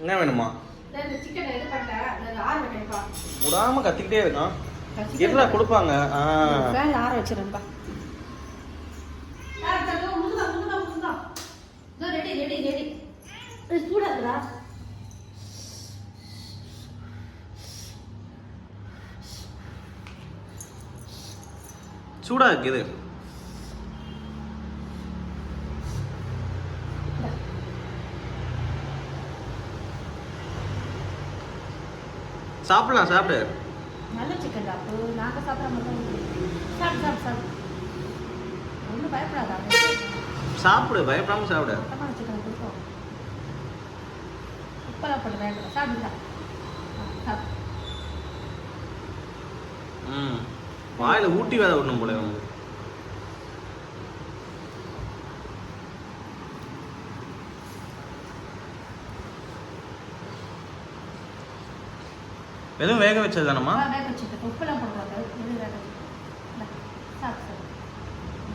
என்ன வேணுமா? விடாம கத்திக்கிட்டே இருக்கான். இருடா கொடுப்பாங்க. ஆற வச்சிருப்பா. Ready ready ready. சூடாதுடா. சூடா இருக்குது. சாப்பிடலாம் சாப்பிடு. நல்ல சிக்கன் சாப்பிடு. நாங்கள் சாப்பிட மாட்டோம். சாப்பிடு சாப்பிடு சாப்பிடு. ஒன்றும் பயப்படாதா? சாப்பிடு, பயப்படாம சாப்பிடு. மொத்தமான சிக்கன் கொடுப்போம். உப்பெல்லாம் போட்டு பயப்பட சாப்பிடுதா? சாப்பிடு. வாயில ஊட்டி வேலை விடணும் போல வந்து. எதுவும் வேக வச்சது தானம்மா? வேக வச்சுட்டு உப்பெல்லாம் போடுறாங்க.